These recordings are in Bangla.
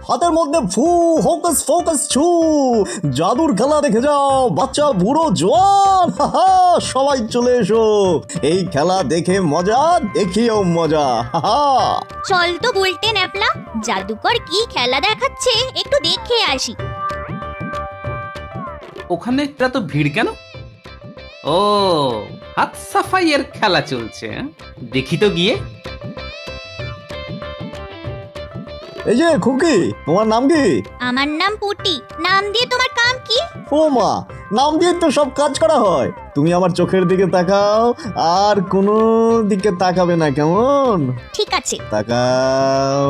হাতের মধ্যে ফু, হোকাস ফোকাস ছু, জাদুর খেলা দেখে যাও বাচ্চা বুড়ো জোয়ান, হাহা, সবাই চলে এসো, এই খেলা দেখে মজা দেখিও মজা, হাহা। চল তো বলতে ন্যাপলা, জাদুকর কি খেলা দেখাচ্ছে একটু দেখে আসি। ওখানে এত ভিড় কেন? ও, হাত সাফাইয়ের খেলা চলছে। দেখি তো গিয়ে। এই যে খুকি, তোমার নাম কি? আমার নাম পুটি। নাম দিয়ে তোমার কাম কি? ও মা, নাম দিয়ে তো সব কাজ করা হয়। তুমি আমার চোখের দিকে তাকাও, আর কোনো দিকে তাকাবে না, কেমন? ঠিক আছে। তাকাও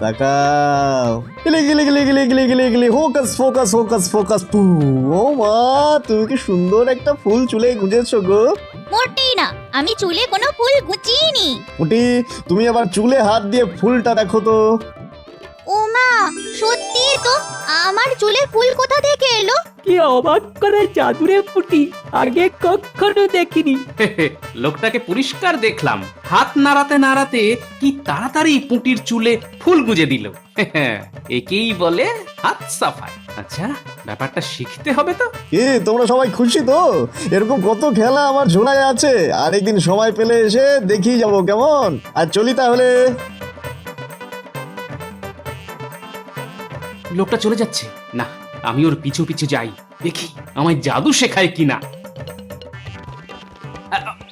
তাকাও, গিলে গিলে গিলে গিলে গিলে গিলে গিলে, হোকাস ফোকাস হোকাস ফোকাস পু। ও মা, তুমি কি সুন্দর একটা ফুল চুলে গুঁজেছো গো। মোটেই না, আমি চুলে কোনো ফুল গুছিনি। পুটি, তুমি আবার চুলে হাত দিয়ে ফুলটা দেখো তো। ও মা, সত্যি তো, আমার চুলে ফুল কোথা থেকে এলো? কি অবাক করে জাদুরে পুটি, আগে কখনো দেখিনি। লোকটাকে পরিষ্কার দেখলাম, হাত নাড়াতে নাড়াতে কি তাড়াতাড়ি পুঁটির চুলে ফুল গুজে দিল। একেই বলে হাত সাফাই। আচ্ছা, ব্যাপারটা শিখতে হবে তো। এ, তোমরা সবাই খুশি তো? এরকম কত খেলা আমার ঝোলায় আছে, আরেকদিন সময় পেলে এসে দেখিয়ে যাবো, কেমন? আর চলি তাহলে। লোকটা চলে যাচ্ছে না, আমি ওর পিছু পিছু যাই, দেখি আমায় জাদু শেখায় কিনা।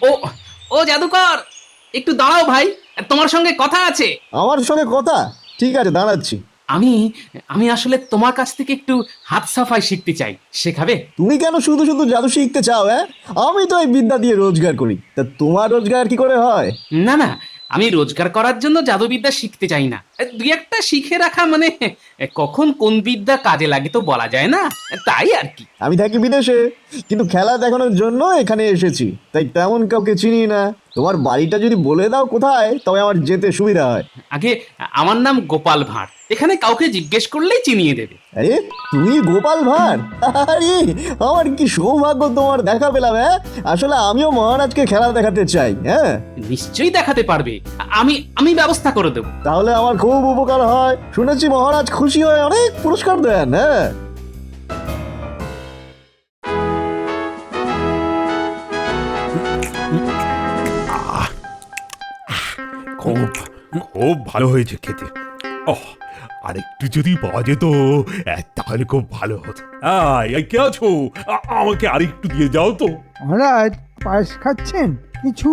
ও ও জাদুকর, একটু দাঁড়াও ভাই, তোমার সঙ্গে কথা আছে। আমার সঙ্গে কথা? ঠিক আছে, দাঁড়াচ্ছি। আমি আমি আসলে তোমার কাছ থেকে একটু হাত সাফাই শিখতে চাই, শেখাবে? তুমি কেন শুধু শুধু জাদু শিখতে চাও? হ্যাঁ, আমি তো এই বিদ্যা দিয়ে রোজগার করি, তা তোমার রোজগার কি করে হয়? না না, আমি রোজগার করার জন্য জাদুবিদ্যা শিখতে চাই না। দুই একটা শিখে রাখা মানে কখন কোন বিদ্যা কাজে লাগে তো বলা যায় না, তাই আর কি। আমি থাকি বিদেশে, কিন্তু খেলা দেখানোর জন্য এখানে এসেছি, তাই তেমন কাউকে চিনি না। তোমার বাড়িটা যদি বলে দাও কোথায়, তবে আমার যেতে সুবিধা হয়। আগে, আমার নাম গোপাল ভাঁড়, এখানে কাউকে জিজ্ঞেস করলেই চিনিয়ে দেবে। আরে, তুমি গোপাল ভাঁড়? আরে, আমার কি সৌভাগ্য তোমার দেখা পেলাম। হ্যাঁ, আসলে আমিও মহারাজকে খেলা দেখাতে চাই। হ্যাঁ, নিশ্চয়ই দেখাতে পারবে, আমি আমি ব্যবস্থা করে দেবো। তাহলে আমার খুব উপকার হয়। শুনেছি মহারাজ খুশি হয়ে অনেক পুরস্কার দেন। হ্যাঁ, খুব খুব ভালো হয়েছে খেতে। ওহ, আরেকটু যদি পাওয়া যেত তাহলে খুব ভালো হতো। এই কে আছো? আমাকে আরেকটু দিয়ে যাও তো। মহারাজ, পায়েস খাচ্ছেন? কিছু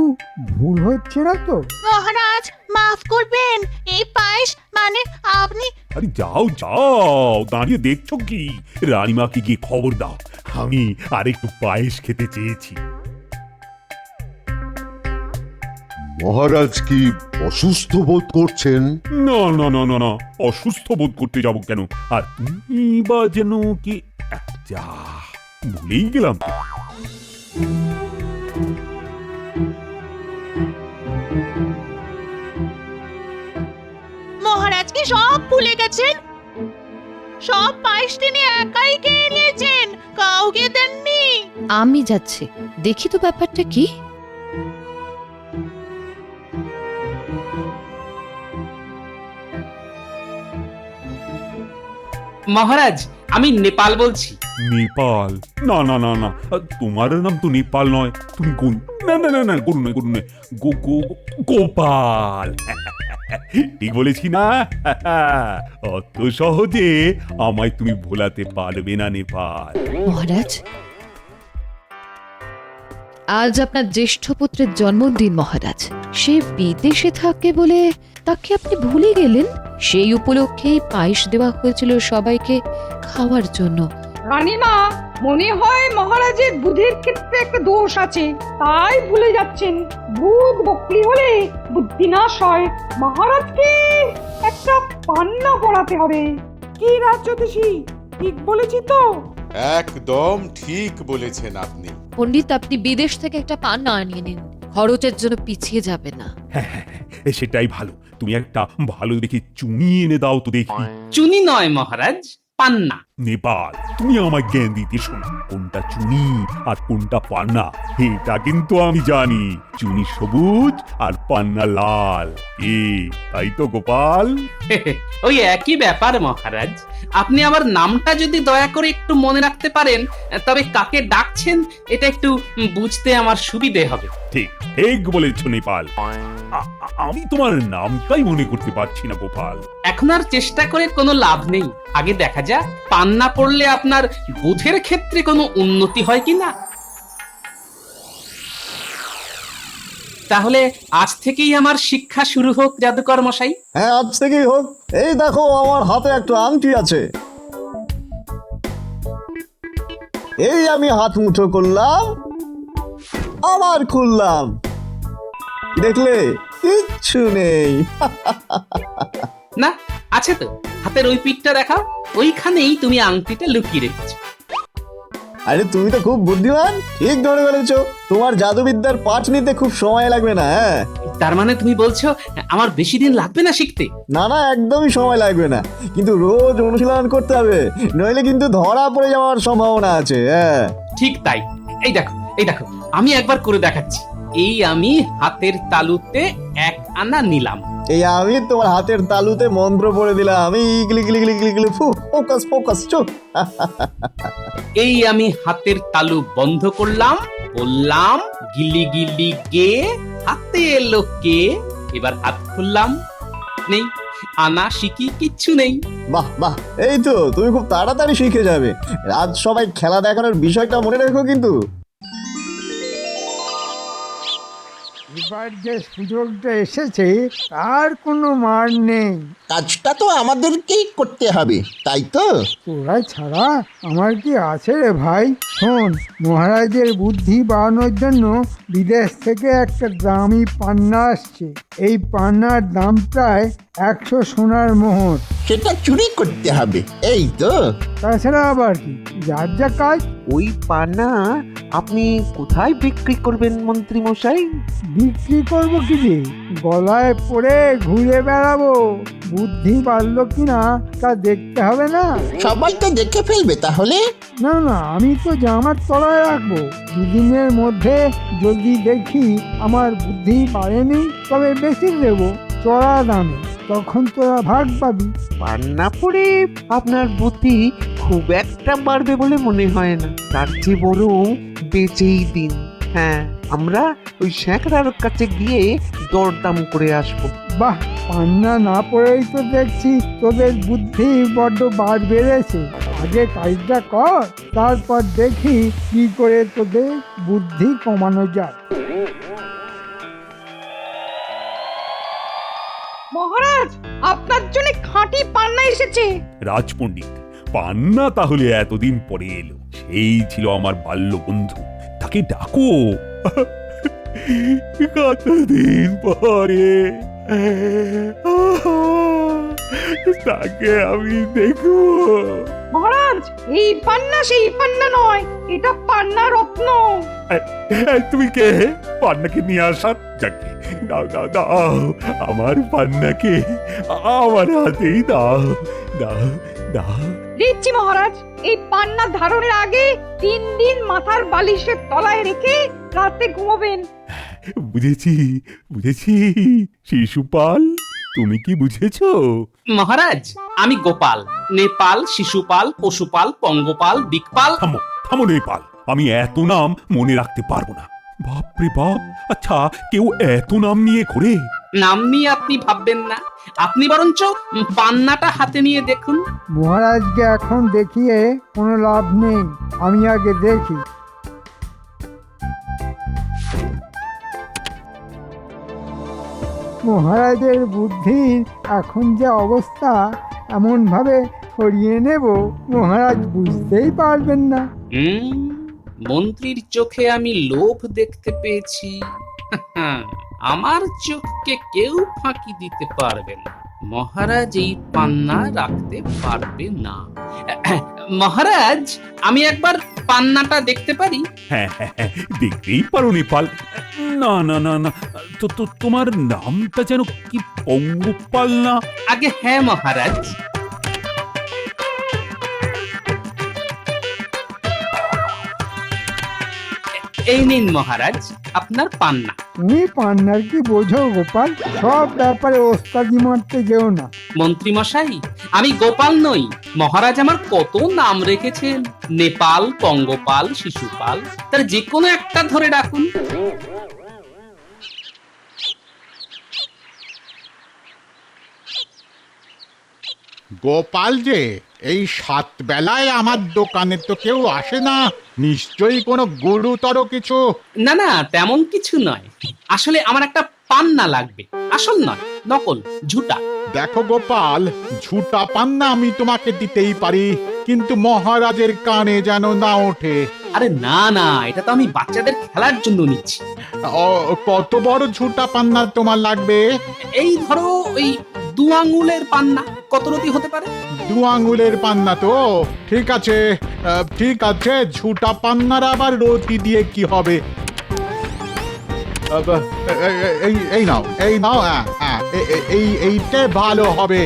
ভুল হচ্ছে না তো? মহারাজ মাফ করবেন, এই পায়েস মানে আপনি। আরে যাও যাও, দাঁড়িয়ে দেখছো কি? রানীমাকে গিয়ে খবর দাও, আমি আরেকটু পায়েস খেতে চেয়েছি। মহারাজ কি অসুস্থ বোধ করছেন? না না না না না, অসুস্থ বোধ করতে যাব কেন? আর তুমি বা যেন কি, যা ভুলেই গেলাম তো। মহারাজ কি সব ভুলে গেছেন? সব পায়েস তিনি একাই খেয়ে নিয়েছেন, কাউকে দেননি। আমি যাচ্ছি, দেখি তো ব্যাপারটা কি। মহারাজ, আমি নেপাল বলছি। নেপাল? না না না না, তোমার নাম তো নেপাল নয়, তুমি কোন? না না না না, করুন নয়, করুন নয়, গোপাল। ঠিক বলেছি না? অত সহজে আমায় তুমি ভোলাতে পারবে না নেপাল। মহারাজ, আজ আপনার জ্যেষ্ঠ পুত্রের জন্মদিন মহারাজ। সে বিদেশে থাকে বলে তাকে আপনি ভুলে গেলেন। সেই উপলক্ষেই পায়েস দেওয়া হয়েছিল সবাইকে খাওয়ার জন্য। রানীমা, মনে হয় মহারাজের বুদ্ধির ক্ষেত্রে একটা দোষ আছে, তাই ভুলে যাচ্ছেন। ভূত বকলি হলে বুদ্ধি নাশ হয়। মহারাজকে একটা পান্না পড়াতে হবে। কি রাজ্যদেশী, ঠিক বলেছি তো? একদম ঠিক বলেছেন আপনি। পণ্ডিত, আপনি বিদেশ থেকে একটা পান্না আনিয়ে নিন, খরচের জন্য পিছিয়ে যাবে না। হ্যাঁ হ্যাঁ হ্যাঁ, সেটাই ভালো। তুমি একটা ভালো দেখে চুনি এনে দাও তো দেখি। চুনি নয় মহারাজ, পান্না। নেপাল, তুমি আমায় জ্ঞান দিতে শোনো, কোনটা চুনি আর কোনটা পান্না এটা কিন্তু আমি জানি। চুনি সবুজ আর পান্না লাল। তাই তো গোপাল? ওই একই ব্যাপার মহারাজ। আপনি আমার নামটা যদি দয়া করে একটু মনে রাখতে পারেন, তবে কাকে ডাকছেন এটা একটু বুঝতে আমার সুবিধে হবে। ঠিক ঠিক বলেছ নেপাল। আমি তোমার নামটাই মনে করতে পারছি না গোপাল। এখন আর চেষ্টা করে কোনো লাভ নেই, আগে দেখা যাক পান্না পড়লে আপনার বুধের ক্ষেত্রে কোনো উন্নতি হয় কিনা। তাহলে আজ থেকেই আমার শিক্ষা শুরু হোক জাদুকর মশাই। হ্যাঁ, আজ থেকেই হোক। এই দেখো, আমার হাতে একটা আংটি আছে। এই আমি হাত মুঠো করলাম, আবার খুললাম, দেখলে কিচ্ছু নেই। না, আছে তো, হাতের ওই পিঠটা দেখাও, ওইখানেই তুমি আংটিটা লুকিয়ে রেখেছো। আরে তুমি তো খুব বুদ্ধিমান, ঠিক ধরে ফেলেছো। তোমার জাদুবিদ্যার পাঠ নিতে খুব সময় লাগবে না। হ্যাঁ, তার মানে তুমি বলছো আমার বেশি দিন লাগবে না শিখতে? না না, একদমই সময় লাগবে না, কিন্তু রোজ অনুশীলন করতে হবে, নইলে কিন্তু ধরা পড়ে যাওয়ার সম্ভাবনা আছে। হ্যাঁ, ঠিক তাই। এই দেখো, এই দেখো, আমি একবার করে দেখাচ্ছি। এই আমি হাতের তালুতে 1 আনা নিলাম। এই আমি তোমার হাতের তালুতে মন্ত্র পড়ে দিলাম। আমি ইগলি গিলি গিলি গিলি গিলি, ফোকাস ফোকাস, চুপ। এই আমি হাতের তালু বন্ধ করলাম, বললাম গিলি গিলি গে, হাতে এলো কে। এবার হাত খুললাম, নেই, আনা শিখি কিচ্ছু নেই। বাহ বাহ, এই তো তুমি খুব তাড়াতাড়ি শিখে যাবে। আজ সবাই খেলা দেখানোর বিষয়টা মনে রেখো কিন্তু। এবার যে সুযোগটা এসেছে তার কোনো মার নেই। কাজটা তো আমাদেরকেই করতে হবে, তাই তো? তোরা ছাড়া আমার কি আছে রে ভাই? শোন, মহারাজের বুদ্ধি বাড়ানোর জন্য বিদেশ থেকে একটা দামি পান্না আসছে। এই পান্নার দাম প্রায় 100 সোনার মোহর। সেটা চুরি করতে হবে, এই তো? তাছাড়া আবার কি, যার যা কাজ। ওই পানা আপনি কোথায় বিক্রি করবেন মন্ত্রী মশাই? বিক্রি করবো কি যে, গলায় পরে ঘুরে বেড়াবো। বুদ্ধি বাড়লো কিনা তা দেখতে হবে না? সবাই তো দেখে ফেলবে তাহলে। না না, আমি তো জামার তলায় রাখবো। দুদিনের মধ্যে যদি দেখি আমার বুদ্ধি বাড়েনি, তবে বেশি দেবো চড়া দামে, তখন তোরা ভাগ পাবি। পান্না পড়ে আপনার বুদ্ধি খুব একটা বাড়বে বলে মনে হয় না, তার চেয়ে বরং বেচেই দিন। হ্যাঁ, আমরা ওই স্যাঁকড়ার কাছে গিয়ে দরদাম করে আসবো। বাহ, পান্না না পড়েই তো দেখছি তোদের বুদ্ধি বড্ড বার বেড়েছে। আগে কাজটা কর, তারপর দেখি কি করে তোদের বুদ্ধি কমানো যায়। মহারাজ, আপনার জন্য খাঁটি পান্না এসেছে। রাজপণ্ডিত, পান্না তাহলে এতদিন পরে এলো। সেই ছিল আমার বাল্য বন্ধু, তাকে ডাকো। কতদিন পরে তাকে আমি দেখব। মহারাজ, এই পান্না সেই পান্না নয়, এটা পান্না রত্ন। তুমি কে? পান্নাকে নিয়ে আসার? যাকে দাও দাও দাও, আমার পান্নাকে আমার হাতেই দাও, দাও দাও। দিচ্ছি মহারাজ। এই পান্না ধারণের আগে 3 দিন মাথার বালিশের তলায় রেখে রাতে ঘুমাবেন। বুঝেছি বুঝেছি। শিশুপাল, তুমি কি বুঝেছো? মহারাজ, আমি গোপাল, নেপাল, শিশুপাল, পশুপাল, পঙ্গপাল, দিকপাল। থামো থামো নেপাল, আমি এত নাম মনে রাখতে পারবো না। বাপরে বাপ, আচ্ছা কেউ এত নাম নিয়ে ঘোরে? নাম নিয়ে আপনি ভাববেন না, আপনি বরঞ্চ পান্নাটা হাতে নিয়ে দেখুন। মহারাজকে এখন দেখিয়ে কোনো লাভ নেই, আমি আগে দেখি। মহারাজের বুদ্ধির এখন যে অবস্থা, এমন ভাবে সরিয়ে নেব মহারাজ বুঝতেই পারবেন না। মন্ত্রীর চোখে আমি লোভ দেখতে পেয়েছি। আমার চোখকে কেউ ফাঁকি দিতে পারবে না। মহারাজ এই পান্না রাখতে পারবে না। মহারাজ, আমি একবার পান্নাটা দেখতে পারি? হ্যাঁ হ্যাঁ হ্যাঁ, দেখতেই পারো নেপাল। না না না না, তো তোমার নামটা যেন কি পঙ্গপাল না? আগে হ্যাঁ মহারাজ। এই নিন মহারাজ আপনার পান্না। তুমি পান্নার কি বোঝো গোপাল? সব ব্যাপারে ওস্তাদি মারতে যেও না। মন্ত্রী মশাই, আমি গোপাল নই। মহারাজ আমার কত নাম রেখেছেন, নেপাল, পঙ্গপাল, শিশুপাল, তার যে কোনো একটা ধরে ডাকুন। গোপাল যে এই 7 বেলায় আমার দোকানে তো কেউ আসে না, নিশ্চয়ই কোনো গুরুতর কিছু। না না, তেমন কিছু নয়। আসলে আমার একটা পান্না লাগবে, আসল নয়, নকল, ঝুটা। দেখো গোপাল, ঝুটা পান্না আমি তোমাকে দিতেই পারি, কিন্তু মহারাজের কানে যেন না ওঠে। আরে না না, এটা তো আমি বাচ্চাদের খেলার জন্য নিচ্ছি। কত বড় ঝুটা পান্না তোমার লাগবে? এই ধরো ওই 2 আঙ্গুলের পান্না। কত রতি হতে পারে? 2 আঙ্গুলের পান্না তো ঠিক আছে, ঠিক আছে। ঝুটা পান্নার আবার রতি দিয়ে কি হবে? এই নাও, এই নাও। এইটা ভালো হবে,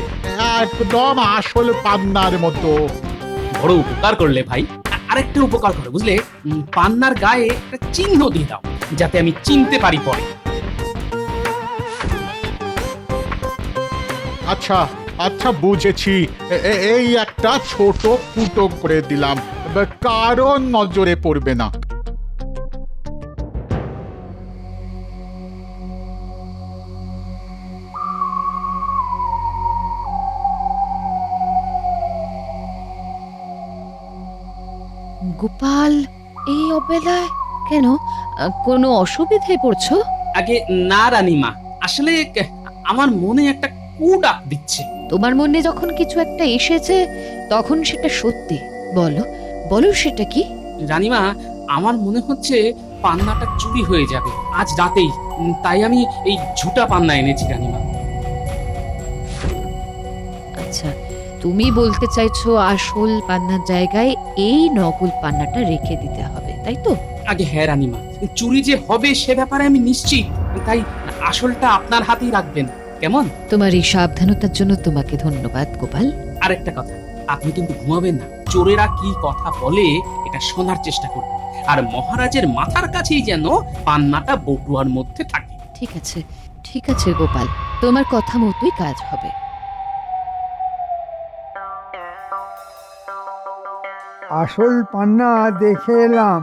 একদম আসল পান্নার মতো। বড় উপকার করলে ভাই। আরেকটা উপকার করো, বুঝলে? পান্নার গায়ে একটা চিহ্ন দিয়ে দাও, যাতে আমি চিনতে পারি পরে। আচ্ছা আচ্ছা, বুঝেছি। এই একটা ছোট ফুটো করে দিলাম, কারণ নজরে পড়বে না। গোপাল, এই অবেলায় কেন? কোনো অসুবিধায় পড়ছো? আগে না রানীমা, আসলে আমার মনে একটা কু ডাক দিচ্ছে। তোমার মনে যখন কিছু একটা এসেছে তখন সেটা সত্যি। বলো বলো, সেটা কি? রানীমা, আমার মনে হচ্ছে পান্নাটা চুরি হয়ে যাবে আজ রাতেই। তাই আমি এই ঝুটা পান্না এনেছি রানীমা। আচ্ছা, তুমি বলতে চাইছো আসল পান্নার জায়গায় এই নকল পান্নাটা রেখে দিতে হবে, তাই তো? আগে হ্যাঁ রানীমা, চুরি যে হবে সে ব্যাপারে আমি নিশ্চিত। তাই আসলটা আপনার হাতেই রাখবেন, কেমন? তোমার এই সাবধানতার জন্য তোমাকে ধন্যবাদ গোপাল। আরেকটা কথা, আপনি কিন্তু ঘুমাবেন না। চোরেরা কি কথা বলে এটা শোনার চেষ্টা করবেন, আর মহারাজের মাথার কাছেই যেন পান্নাটা বটুয়ার মধ্যে থাকে। ঠিক আছে, ঠিক আছে গোপাল, তোমার কথা মতোই কাজ হবে। আসল পান্না দেখে এলাম,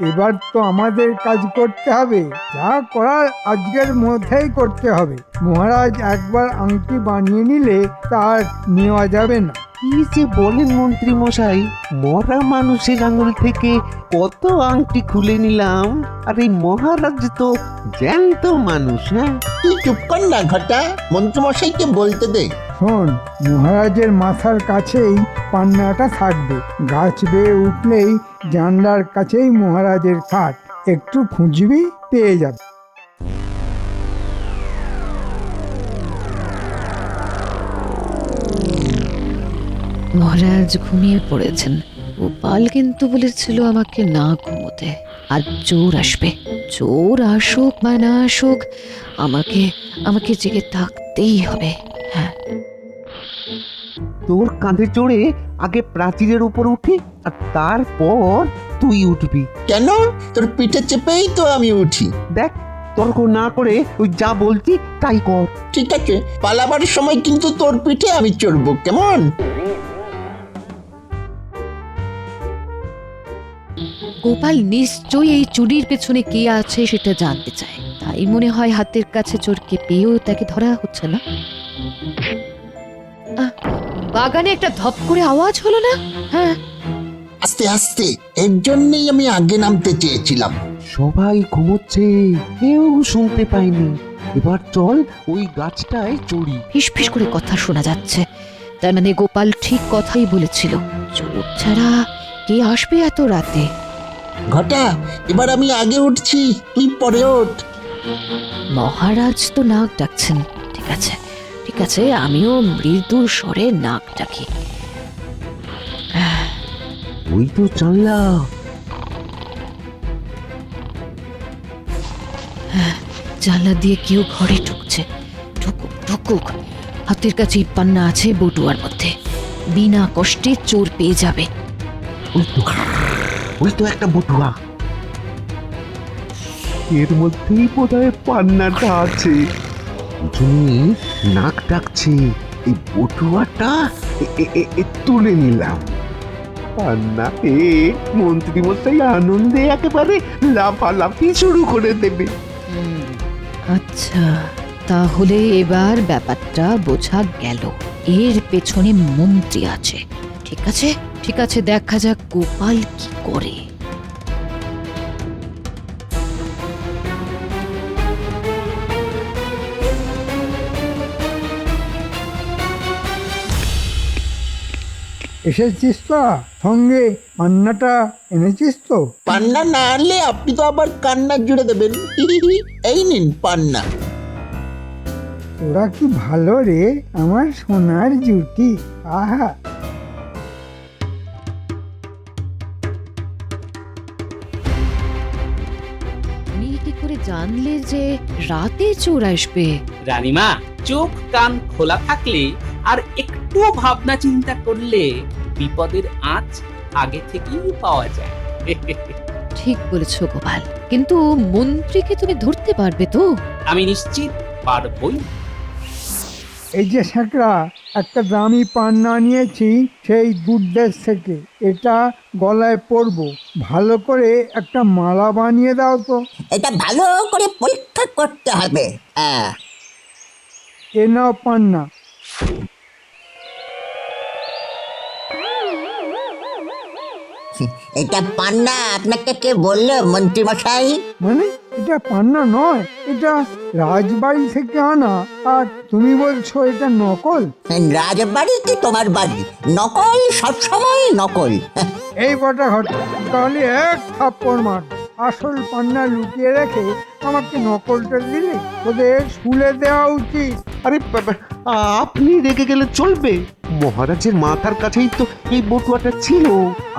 এবার তো আমাদের কাজ করতে হবে। যা করার আজকের মধ্যেই করতে হবে। মহারাজ একবার আংটি বানিয়ে নিলে তার নেওয়া যাবে না। কি যে বলেন মন্ত্রী মশাই, মরা মানুষের আঙুল থেকে কত আংটি খুলে নিলাম, আর এই মহারাজ তো জ্যান্ত মানুষ। হ্যাঁ, তুই চুপ কর না ঘটা, মন্ত্রমশাইকে বলতে দে। শোন, মহারাজের মাথার কাছেই পান্নাটা থাকবে। গাছ বেয়ে উঠলেই জানলার কাছেই মহারাজের খাট। একটু খুঁজবি, পেয়ে যাবে। মহারাজ ঘুমিয়ে পড়েছেন। গোপাল কিন্তু বলেছিল আমাকে না ঘুমোতে। আজ চোর আসবে, চোর আসুক বা না আসুক, আমাকে আমাকে জেগে থাকতেই হবে। হ্যাঁ, তোর কাঁধে চড়ে আগে প্রাচীরের উপর উঠি, আর তারপর তুই উঠবি। কেন? তোর পিঠে চেপেই তো আমি উঠি। দেখ, তর্ক না করে ওই যা বলছি তাই কর। ঠিক আছে, পালাবার সময় কিন্তু তোর পিঠে আমি চড়বো, কেমন? গোপাল নিশ্চয়ই এই চুরির পেছনে কে আছে সেটা জানতে চায়। তাই মনে হয় হাতের কাছে চোরকে পেয়েও তাকে ধরা হচ্ছে না। বাগানে একটা ধপ করে আওয়াজ হলো না? হ্যাঁ, আস্তে আস্তে, এর জন্যই আমি আগে নামতে চেয়েছিলাম। সবাই ঘুমোচ্ছে, কেউ শুনতে পায়নি। এবার চল ওই গাছটায় চড়ি। ফিস ফিস করে কথা শোনা যাচ্ছে। তার মানে গোপাল ঠিক কথাই বলেছিল, চোর ছাড়া কে আসবে এত রাতে? ঘটা, এবার আমি আগে উঠছি, তুই পরে ওঠ। মহারাজ তো নাক ডাকছেন। ঠিক আছে, ঠিক আছে, আমিও মৃদু স্বরে নাক ডাকি। ওই তো জানলা। জানলা দিয়ে কেউ ঘরে ঢুকছে। ঢুকুক ঢুকুক, হাতের কাছে পান্না আছে বটুয়ার মধ্যে, বিনা কষ্টে চোর পেয়ে যাবে। ওই তো একটা বটুয়া। এর মধ্যেই বোধহয় পান্নাটা আছে। দুজনে নাক ডাকছে, এই বটুয়াটা তুলে নিলাম। পান্না মন্ত্রী মশাই আনন্দে একেবারে লাফালাফি শুরু করে দেবে। আচ্ছা, তাহলে এবার ব্যাপারটা বোঝা গেল। এর পেছনে মন্ত্রী আছে। ঠিক আছে, ঠিক আছে, দেখা যাক গোপাল কি করে। এসেছিস তো? সঙ্গে পান্নাটা এনেছিস তো? পান্না না আনলে আপনি তো আবার কান্না জুড়ে দেবেন। এই নিন পান্না। ওরা কি ভালো রে, আমার সোনার জুটি। আহা, তুমি কি করে জানলে যে রাতে চোর আসবে? রানীমা, চোখ কান খোলা থাকলে আর একটুও ভাবনা চিন্তা করলে বিপদের আঁচ আগে থেকেই পাওয়া যায়। ঠিক বলেছ গোপাল, কিন্তু মন্ত্রীকে তুমি ধরতে পারবে তো? আমি নিশ্চিত পারবই। এই যে স্যাকরা, একটা দামি পান্না নিয়েছি সেই দূরদেশ থেকে। এটা গলায় পরবো। ভালো করে একটা মালা বানিয়ে দাও তো। এটা ভালো করে পরীক্ষা করতে হবে। এ নাও পান্না। এটা পান্না আপনাকে কে বললো মন্ত্রী মশাই? মানে এটা পান্না নয়, এটা রাজবাড়ি থেকে আনা। আর তুমি বলছো এটা নকল? রাজবাড়ি কি তোমার বাড়ি? নকল সবসময় নকল। এই বটা ঘটা, তাহলে এক থাপ্পড় মার। আসল পান্না লুকিয়ে রেখে আমাকে নকলটা দিলে তোদের শুলে দেওয়া উচিত। আরে আপনি রেগে গেলে চলবে? মহারাজের মাথার কাছেই তো এই বটুয়াটা ছিল।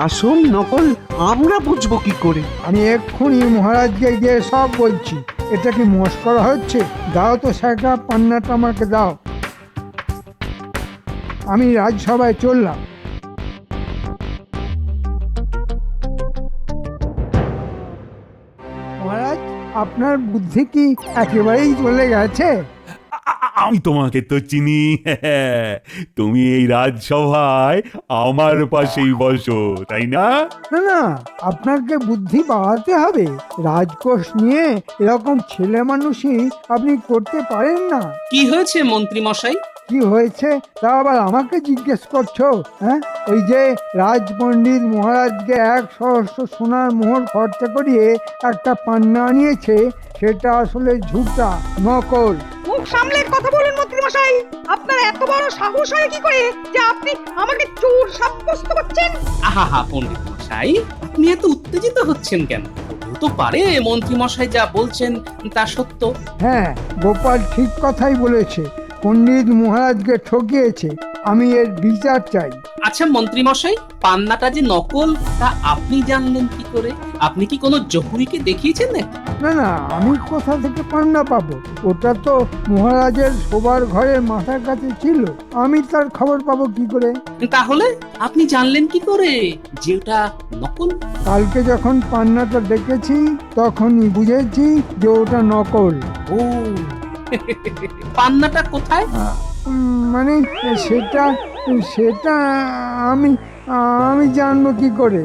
আসল নকল আমরা বুঝবো কি করে? আমি এক্ষুনি মহারাজকে গিয়ে সব বলছি। এটা কি মস্করা হচ্ছে? দাও তো স্যাকরা, পান্নাটা আমাকে দাও। আমি রাজসভায় চললাম। মহারাজ, আপনার বুদ্ধি কি একেবারেই চলে গেছে? আমি তোমাকে তো চিনি। তুমি এই রাজসভায় আমার পাশেই বসো, তাই না? না না, আপনাকে বুদ্ধি বাড়াতে হবে। রাজকোষ নিয়ে এরকম ছেলে মানুষই আপনি করতে পারেন না। কি হয়েছে মন্ত্রী মশাই? কি হয়েছে তা আবার আমাকে জিজ্ঞেস করছো? হ্যাঁ, ওই যে রাজপণ্ডিত মহারাজকে 100 সোনার মোহর খরচা করিয়ে একটা পান্না আনিয়েছে, সেটা আসলে ঝুটা, নকল। মুখ সামলে কথা বলুন মন্ত্রী মশাই। আপনার এত বড় সাহস হয় কি করে যে আপনি আমাকে চোর সাব্যস্ত করছেন? আহা পণ্ডিত মশাই, আপনি এত উত্তেজিত হচ্ছেন কেন? হতেও তো পারে মন্ত্রী মশাই যা বলছেন তা সত্য। হ্যাঁ, গোপাল ঠিক কথাই বলেছে। পণ্ডিত মহারাজকে ঠকিয়েছে। আমি এর বিচার চাই। আচ্ছা মন্ত্রী মশাই, পান্নাটা যে নকল তা আপনি জানলেন কি করে? আপনি কি কোনো জহুরিকে দেখিয়েছেন নাকি? না না, আমি কোথা থেকে পান্না পাবো? ওটা তো মহারাজের শোবার ঘরের মাথার কাছে ছিল। আমি তার খবর পাবো কি করে? তাহলে আপনি জানলেন কি করে যে ওটা নকল? কালকে যখন পান্নাটা দেখেছি তখনই বুঝেছি যে ওটা নকল। ও, পান্নাটা কোথায়? মানে সেটা সেটা আমি আমি জানবো কি করে?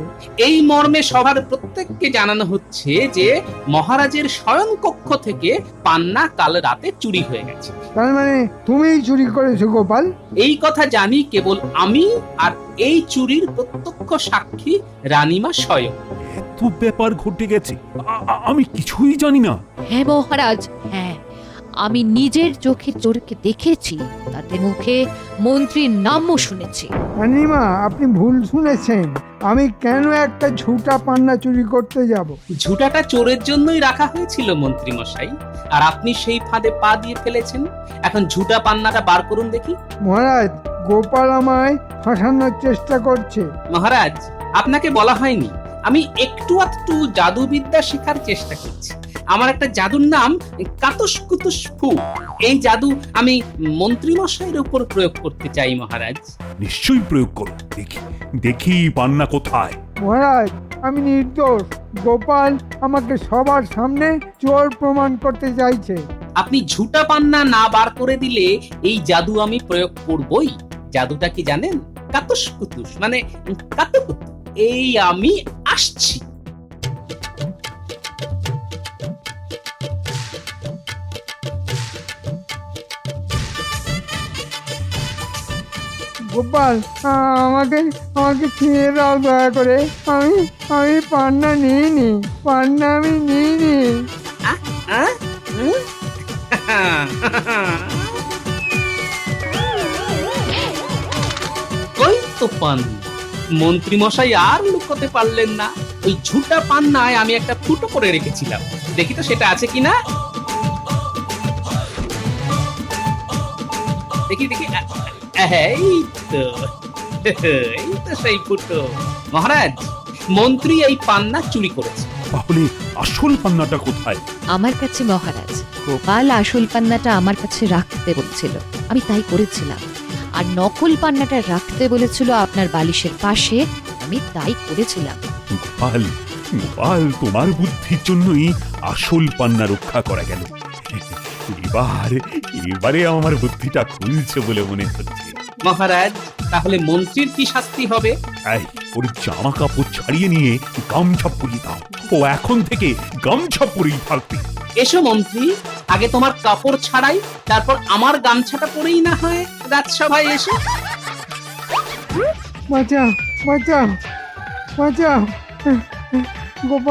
এই মর্মে সবার প্রত্যেককে জানানো হচ্ছে যে মহারাজের শয়নকক্ষ থেকে পান্না কাল রাতে চুরি হয়ে গেছে। তার মানে তুমিই চুরি করেছো গোপাল? এই কথা জানি কেবল আমি, আর এই চুরির প্রত্যক্ষ সাক্ষী রানীমা স্বয়ং। এত ব্যাপার ঘটে গেছে, আমি কিছুই জানি না। হ্যাঁ মহারাজ, হ্যাঁ, আমি নিজের চোখে চোরকে দেখেছি। তাদের মুখে মন্ত্রীর নামও শুনেছি। রানীমা, আপনি ভুল শুনেছেন। আমি কেন একটা ঝুটা পান্না চুরি করতে যাব? ঝুটাটা চোরের জন্যই রাখা হয়েছিল মন্ত্রী মশাই, আর আপনি সেই ফাঁদে পা দিয়ে ফেলেছেন। এখন ঝুটা পান্নাটা বার করুন দেখি। মহারাজ, গোপাল আমায় ফাঁসানোর চেষ্টা করছে। মহারাজ, আপনাকে বলা হয়নি আমি একটু আধটু জাদুবিদ্যা শেখার চেষ্টা করছি। আমার একটা জাদুর নাম কাতুস কুতুস ফু। এই জাদু আমি মন্ত্রী মশাইয়ের উপর প্রয়োগ করতে চাই মহারাজ। নিশ্চয়ই প্রয়োগ করো। দেখি দেখি পান্না কোথায়। মহারাজ, আমি নির্দোষ। গোপাল আমাকে সবার সামনে চোর প্রমাণ করতে চাইছে। আপনি ঝুটা পান্না না বার করে দিলে এই জাদু আমি প্রয়োগ করবই। জাদুটা কি জানেন? কাতুস কুতুস মানে কাতুকুতু। এই আমি আসছি। গোপাল, আমাকে আমাকে ছেড়ে দাও দয়া করে। আমি পান্না নিইনি, পান্না আমি নিইনি। ওই তো পান্না। মন্ত্রী মশাই আর লুকোতে পারলেন না। ওই ঝুটা পান্নায় আমি একটা ফুটো করে রেখেছিলাম। দেখি তো সেটা আছে কিনা। দেখি দেখি, এই তো এই তো সেই ফুটো। মহারাজ, মন্ত্রী এই পান্না চুরি করেছে। তাহলে আসল পান্নাটা কোথায়? আমার কাছে মহারাজ। গোপাল আসল পান্নাটা আমার কাছে রাখতে বলছিল, আমি তাই করেছিলাম। আর নকল পান্নাটা রাখতে বলেছিল আপনার বালিশের পাশে, আমি তাই করেছিলাম। গোপাল, গোপাল, তোমার বুদ্ধির জন্যই আসল পান্না রক্ষা করা গেল। এবারে আমার বুদ্ধিটা খুলছে বলে মনে হচ্ছে। মহারাজ, তাহলে মন্ত্রীর কি শাস্তি হবে? এই, ওর জামা কাপড় ছাড়িয়ে নিয়ে গামছা পরিয়ে দাও। ও এখন থেকে গামছা পরেই থাকবে। এসো মন্ত্রী, আগে তোমার কাপড় ছাড়াই, তারপর আমার গামছাটা পরেই না হয় রাজসভায় এসো। বাঁচাও, বাঁচাও, বাঁচাও। গোপাল